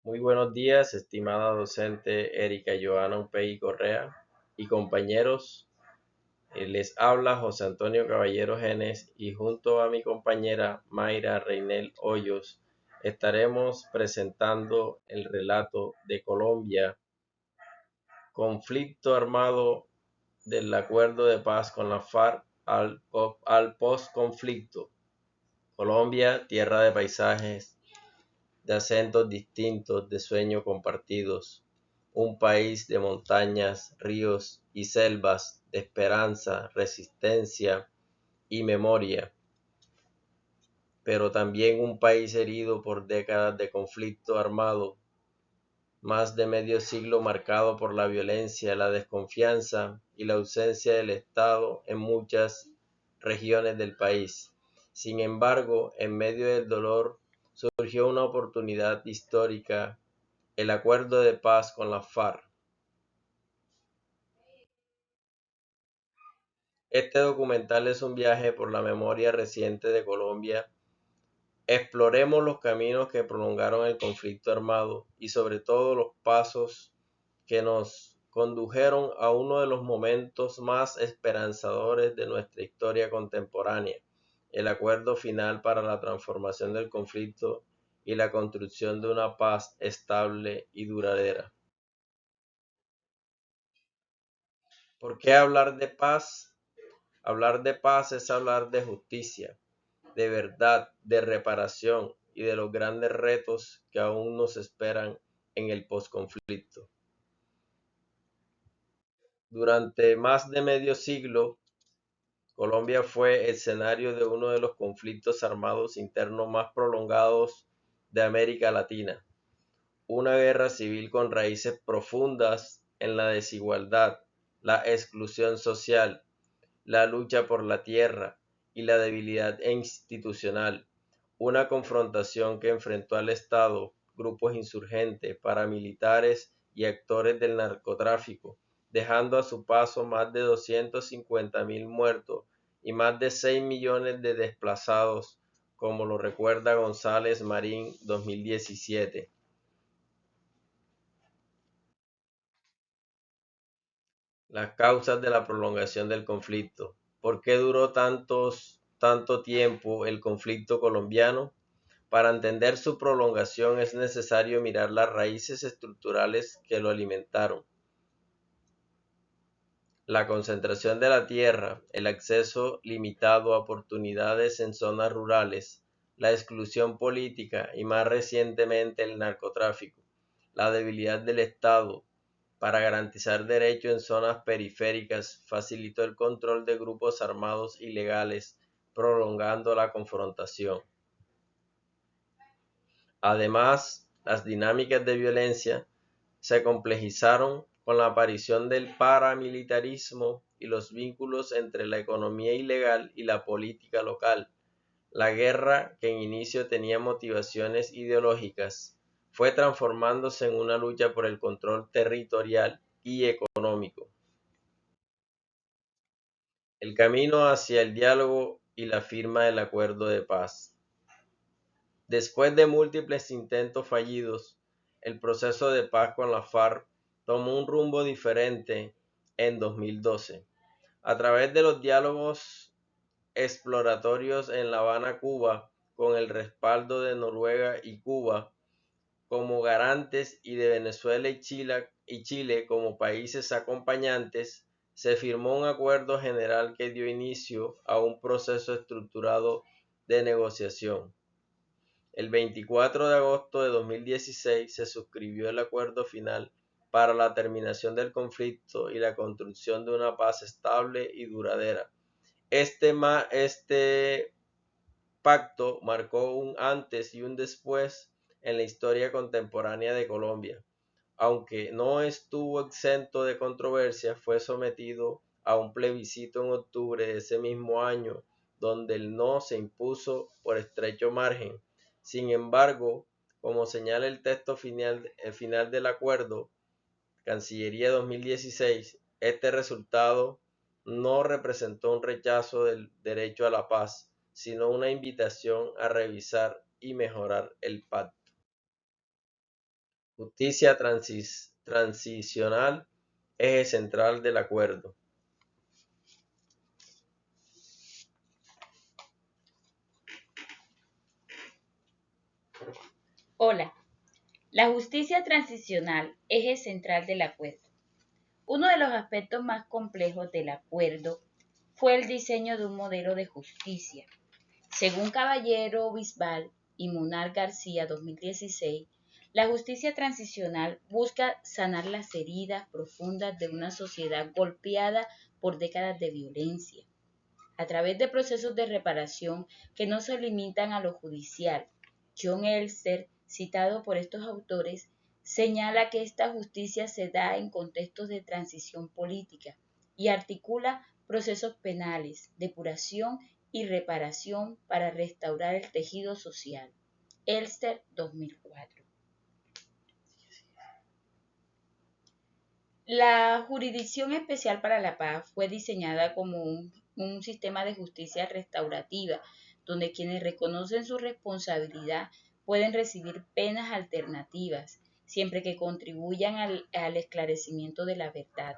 Muy buenos días, estimada docente Erika Joana Upey Correa y compañeros. Les habla José Antonio Caballero Genes y junto a mi compañera Mayra Reinel Hoyos estaremos presentando el relato de Colombia, conflicto armado del acuerdo de paz con la FARC al post-conflicto. Colombia, tierra de paisajes, de acentos distintos, de sueños compartidos, un país de montañas, ríos y selvas, de esperanza, resistencia y memoria, pero también un país herido por décadas de conflicto armado, más de medio siglo marcado por la violencia, la desconfianza y la ausencia del Estado en muchas regiones del país. Sin embargo, en medio del dolor surgió una oportunidad histórica: el acuerdo de paz con la FARC. Este documental es un viaje por la memoria reciente de Colombia. Exploremos los caminos que prolongaron el conflicto armado y sobre todo los pasos que nos condujeron a uno de los momentos más esperanzadores de nuestra historia contemporánea: el acuerdo final para la transformación del conflicto y la construcción de una paz estable y duradera. ¿Por qué hablar de paz? Hablar de paz es hablar de justicia, de verdad, de reparación y de los grandes retos que aún nos esperan en el posconflicto. Durante más de medio siglo, Colombia fue escenario de uno de los conflictos armados internos más prolongados de América Latina, una guerra civil con raíces profundas en la desigualdad, la exclusión social, la lucha por la tierra y la debilidad institucional, una confrontación que enfrentó al Estado, grupos insurgentes, paramilitares y actores del narcotráfico, dejando a su paso más de 250.000 muertos y más de 6 millones de desplazados, como lo recuerda González Marín 2017. Las causas de la prolongación del conflicto. ¿Por qué duró tanto tiempo el conflicto colombiano? Para entender su prolongación es necesario mirar las raíces estructurales que lo alimentaron. La concentración de la tierra, el acceso limitado a oportunidades en zonas rurales, la exclusión política y más recientemente el narcotráfico, la debilidad del Estado para garantizar derechos en zonas periféricas facilitó el control de grupos armados ilegales, prolongando la confrontación. Además, las dinámicas de violencia se complejizaron con la aparición del paramilitarismo y los vínculos entre la economía ilegal y la política local. La guerra, que en inicio tenía motivaciones ideológicas, fue transformándose en una lucha por el control territorial y económico. El camino hacia el diálogo y la firma del acuerdo de paz. Después de múltiples intentos fallidos, el proceso de paz con la FARC tomó un rumbo diferente en 2012. A través de los diálogos exploratorios en La Habana, Cuba, con el respaldo de Noruega y Cuba como garantes y de Venezuela y Chile como países acompañantes, se firmó un acuerdo general que dio inicio a un proceso estructurado de negociación. El 24 de agosto de 2016 se suscribió el acuerdo final para la terminación del conflicto y la construcción de una paz estable y duradera. Este pacto marcó un antes y un después en la historia contemporánea de Colombia. Aunque no estuvo exento de controversia, fue sometido a un plebiscito en octubre de ese mismo año, donde el no se impuso por estrecho margen. Sin embargo, como señala el texto final del acuerdo, Cancillería 2016, este resultado no representó un rechazo del derecho a la paz, sino una invitación a revisar y mejorar el pacto. Justicia transicional, eje central del acuerdo. Hola, la justicia transicional, eje central del acuerdo. Uno de los aspectos más complejos del acuerdo fue el diseño de un modelo de justicia. Según Caballero Bisbal y Munar García 2016, la justicia transicional busca sanar las heridas profundas de una sociedad golpeada por décadas de violencia, a través de procesos de reparación que no se limitan a lo judicial. John Elster, citado por estos autores, señala que esta justicia se da en contextos de transición política y articula procesos penales, depuración y reparación para restaurar el tejido social. Elster 2004. La Jurisdicción Especial para la Paz fue diseñada como un sistema de justicia restaurativa, donde quienes reconocen su responsabilidad pueden recibir penas alternativas, siempre que contribuyan al esclarecimiento de la verdad.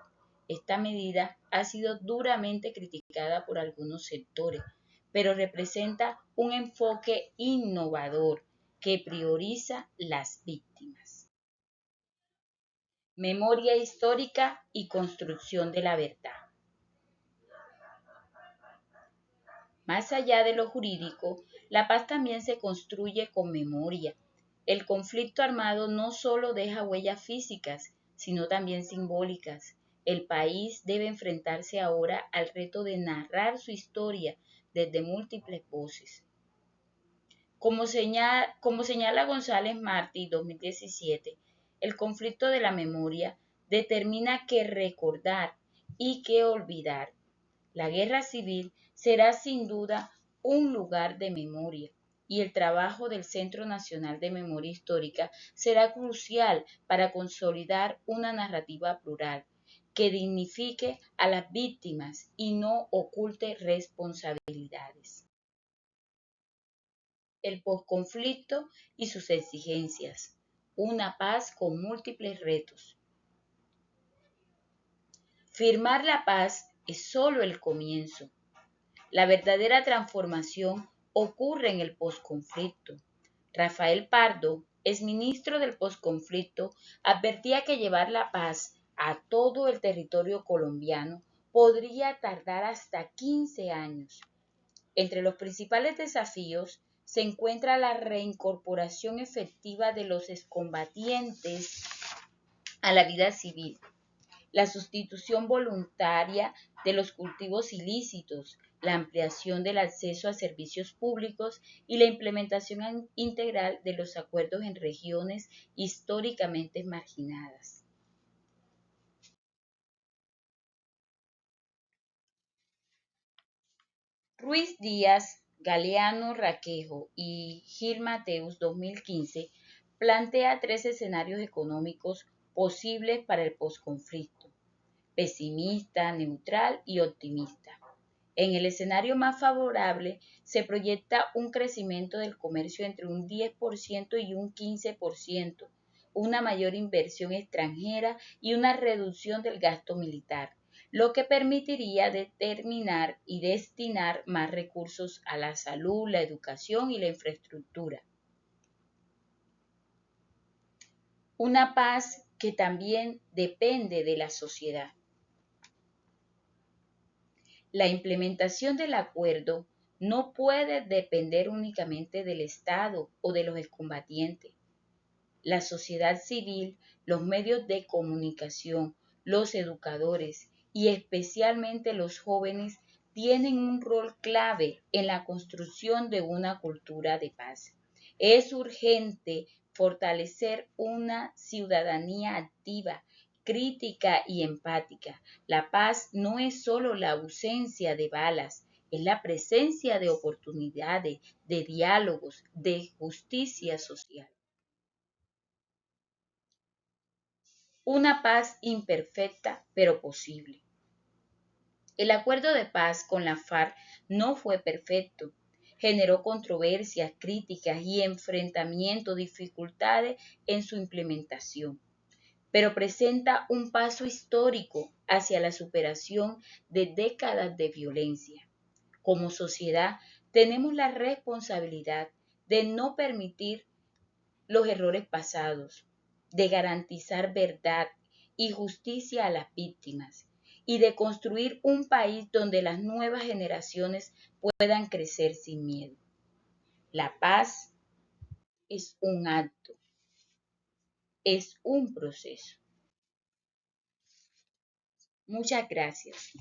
Esta medida ha sido duramente criticada por algunos sectores, pero representa un enfoque innovador que prioriza las víctimas. Memoria histórica y construcción de la verdad. Más allá de lo jurídico, la paz también se construye con memoria. El conflicto armado no solo deja huellas físicas, sino también simbólicas. El país debe enfrentarse ahora al reto de narrar su historia desde múltiples voces. Como señala González Martí 2017, el conflicto de la memoria determina qué recordar y qué olvidar. La guerra civil será sin duda un lugar de memoria y el trabajo del Centro Nacional de Memoria Histórica será crucial para consolidar una narrativa plural que dignifique a las víctimas y no oculte responsabilidades. El posconflicto y sus exigencias. Una paz con múltiples retos. Firmar la paz es solo el comienzo. La verdadera transformación ocurre en el posconflicto. Rafael Pardo, exministro del posconflicto, advertía que llevar la paz a todo el territorio colombiano podría tardar hasta 15 años. Entre los principales desafíos se encuentra la reincorporación efectiva de los excombatientes a la vida civil, la sustitución voluntaria de los cultivos ilícitos, la ampliación del acceso a servicios públicos y la implementación integral de los acuerdos en regiones históricamente marginadas. Ruiz Díaz, Galeano Raquejo y Gil Mateus 2015 plantea tres escenarios económicos posibles para el posconflicto: pesimista, neutral y optimista. En el escenario más favorable se proyecta un crecimiento del comercio entre un 10% y un 15%, una mayor inversión extranjera y una reducción del gasto militar, lo que permitiría determinar y destinar más recursos a la salud, la educación y la infraestructura. Una paz que también depende de la sociedad. La implementación del acuerdo no puede depender únicamente del Estado o de los excombatientes. La sociedad civil, los medios de comunicación, los educadores y especialmente los jóvenes tienen un rol clave en la construcción de una cultura de paz. Es urgente fortalecer una ciudadanía activa, crítica y empática. La paz no es solo la ausencia de balas, es la presencia de oportunidades, de diálogos, de justicia social. Una paz imperfecta pero posible. El acuerdo de paz con la FARC no fue perfecto. generó controversias, críticas y enfrentamientos, dificultades en su implementación, pero presenta un paso histórico hacia la superación de décadas de violencia. Como sociedad, tenemos la responsabilidad de no permitir los errores pasados, de garantizar verdad y justicia a las víctimas y de construir un país donde las nuevas generaciones puedan crecer sin miedo. La paz es un acto, es un proceso. Muchas gracias.